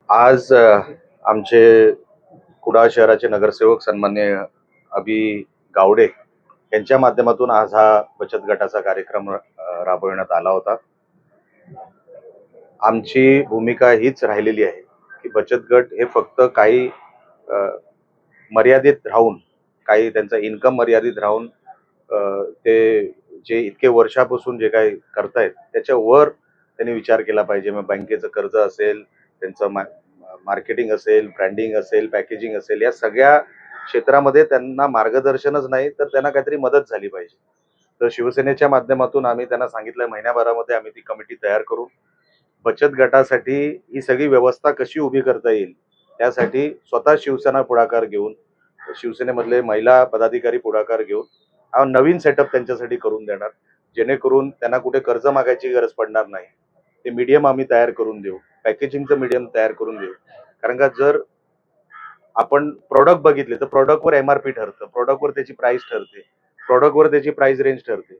आज आमचे कुडाळ शहराचे नगरसेवक सन्माननीय अभि गावडे यांच्या माध्यमातून आज हा बचत गटाचा कार्यक्रम राबविण्यात आला होता. आमची भूमिका हीच राहिलेली आहे की बचत गट हे फक्त काही मर्यादित राहून, काही त्यांचा इन्कम मर्यादित राहून ते जे इतके वर्षापासून जे काही करतायत त्याच्यावर त्यांनी विचार केला पाहिजे. मग बँकेचं कर्ज असेल, त्यांचं मार्केटिंग असेल, ब्रँडिंग असेल, पॅकेजिंग असेल, या सगळ्या क्षेत्रामध्ये त्यांना मार्गदर्शनच नाही तर त्यांना काहीतरी मदत झाली पाहिजे. तर शिवसेनेच्या माध्यमातून आम्ही त्यांना सांगितलं महिन्याभरामध्ये आम्ही ती कमिटी तयार करू. बचत गटासाठी ही सगळी व्यवस्था कशी उभी करता येईल त्यासाठी स्वतः शिवसेना पुढाकार घेऊन, शिवसेनेमधले महिला पदाधिकारी पुढाकार घेऊन हा नवीन सेटअप त्यांच्यासाठी करून देणार, जेणेकरून त्यांना कुठे कर्ज मागायची गरज पडणार नाही. ते मीडियम आम्ही तयार करून देऊ, पॅकेजिंगचं मीडियम तयार करून देऊ. कारण का जर आपण प्रोडक्ट बघितले तर प्रोडक्टवर एमआरपी ठरतं, प्रोडक्टवर त्याची प्राइस ठरते, प्रोडक्टवर त्याची प्राइस रेंज ठरते.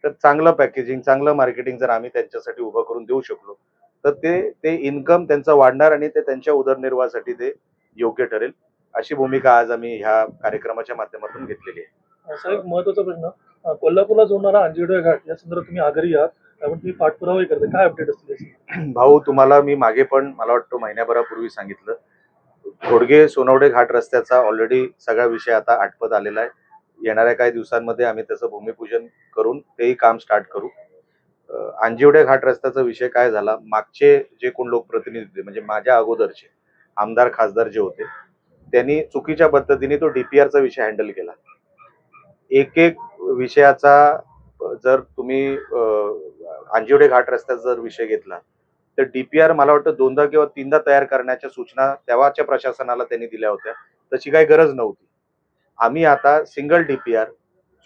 तर चांगलं पॅकेजिंग, चांगलं मार्केटिंग जर आम्ही त्यांच्यासाठी उभं करून देऊ शकलो तर ते इन्कम त्यांचा वाढणार आणि ते त्यांच्या उदरनिर्वाहासाठी ते योग्य ठरेल. अशी भूमिका आज आम्ही ह्या कार्यक्रमाच्या माध्यमातून घेतलेली आहे. साहेब, महत्वाचा प्रश्न, कोल्हापूरला जोडणारा अंजिवडे घाट या संदर्भात तुम्ही आग्रही आहात, त्यामुळे तुम्ही पाठपुरावाही करता, काय अपडेट असतील? भाऊ, तुम्हाला मी मागे पण मला वाटतं महिन्याभरापूर्वी सांगितलं, घोडगे सोनवडे घाट रस्त्याचा ऑलरेडी सगळा विषय आता आटपत आलेला आहे. येणाऱ्या काही दिवसांमध्ये आम्ही त्याचं भूमिपूजन करून तेही काम स्टार्ट करू. अंजिवडे घाट रस्त्याचा विषय काय झाला, मागचे जे कोण लोकप्रतिनिधी म्हणजे माझ्या अगोदरचे आमदार खासदार जे होते त्यांनी चुकीच्या पद्धतीने तो डीपीआरचा विषय हँडल केला. एक एक विषयाचा जर तुम्ही अंजिवडे घाट रस्त्याचा जर विषय घेतला तर डीपीआर मला वाटतं 2दा किंवा 3दा तयार करण्याच्या सूचना तेव्हाच्या प्रशासनाला त्यांनी दिल्या होत्या. तशी काही गरज नव्हती. आम्ही आता सिंगल डीपीआर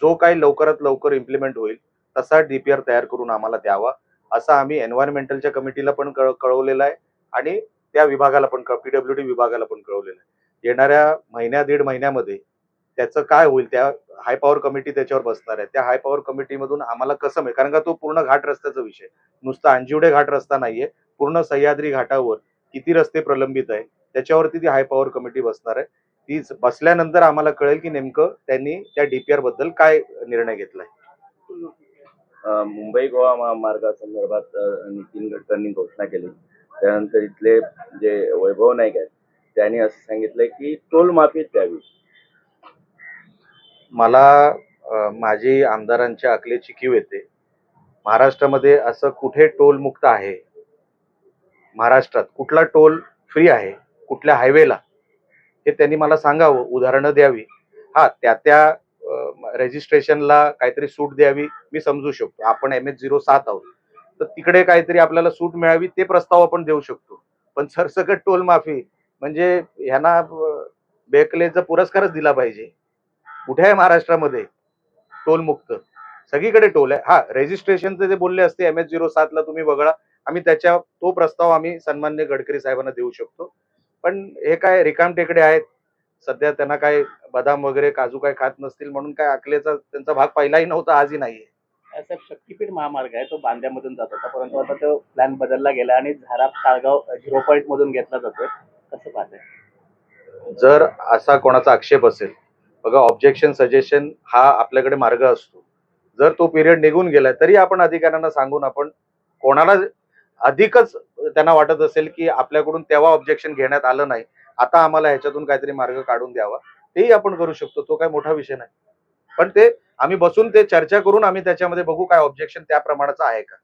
जो काही लवकरात लवकर इम्प्लिमेंट होईल तसा डीपीआर तयार करून आम्हाला द्यावा, असं आम्ही एन्व्हायरमेंटलच्या कमिटीला पण कळवलेलं आहे आणि त्या विभागाला पण, पीडब्ल्यूडी विभागाला पण कळवलेलं आहे. येणाऱ्या दीड महिन्यामध्ये त्याचं काय होईल, त्या हाय पॉवर कमिटी त्याच्यावर बसणार आहे. त्या हाय पॉवर कमिटीमधून आम्हाला कसं मिळेल, कारण का तो पूर्ण घाट रस्त्याचा विषय, नुसता अंजिवडे घाट रस्ता नाहीये, पूर्ण सह्याद्री घाटावर किती रस्ते प्रलंबित आहे त्याच्यावरती ती हाय पॉवर कमिटी बसणार आहे. ती बसल्यानंतर आम्हाला कळेल की नेमकं त्यांनी त्या डीपीआर बद्दल काय निर्णय घेतलाय. मुंबई गोवा महामार्गासंदर्भात नितीन गडकरींनी घोषणा केली. त्यानंतर इथले जे वैभव नाईक आहेत त्यांनी असं सांगितलंय की टोल माफी द्यावी. मला माझी आमदारांच्या अकलेची कीव येते. महाराष्ट्रामध्ये असं कुठे टोल मुक्त आहे, महाराष्ट्रात कुठला टोल फ्री आहे, कुठल्या हायवेला, हे त्यांनी मला सांगावं, उदाहरणं द्यावी. हा, त्या रेजिस्ट्रेशनला काहीतरी सूट द्यावी मी समजू शकतो. आपण MS07 आहोत तर तिकडे काहीतरी आपल्याला सूट मिळावी ते प्रस्ताव आपण देऊ शकतो. पण सरसकट टोल माफी म्हणजे ह्यांना बेकलेचा पुरस्कारच दिला पाहिजे. कुठे आहे महाराष्ट्रामध्ये टोल मुक्त? सगळीकडे टोल आहे. हा, रेजिस्ट्रेशनचे जे बोलले असते MS07 ला तुम्ही वगळा, आम्ही तो प्रस्ताव आम्ही सन्माननीय गडकरी साहेबांना देऊ शकतो. पण हे काय रिकाम टेकडे आहेत, सध्या त्यांना काय बदाम वगैरे काजू काय खात नसतील म्हणून काय अकलेचा त्यांचा भाग पहिलाही नव्हता, आजही नाहीये. साहेब, शक्तीपीठ महामार्ग आहे, तो बांद्यामधून जात होता, परंतु आता तो प्लॅन बदलला गेला आणि झाराप साळगाव 0 मधून घेतला जातोय. कसं पाहताय? जर असा कोणाचा आक्षेप असेल, बघा, ऑब्जेक्शन सजेशन हा आपल्याकडे मार्ग असतो. जर तो पिरियड निघून गेलाय तरी आपण अधिकाऱ्यांना सांगून, आपण कोणाला अधिकच त्यांना वाटत असेल की आपल्याकडून तेव्हा ऑब्जेक्शन घेण्यात आलं नाही, आता आम्हाला ह्याच्यातून काहीतरी मार्ग काढून द्यावा, तेही आपण करू शकतो. तो काय मोठा विषय नाही. पण ते आम्ही बसून ते चर्चा करून आम्ही त्याच्यामध्ये बघू काय ऑब्जेक्शन त्या प्रमाणाचं आहे का.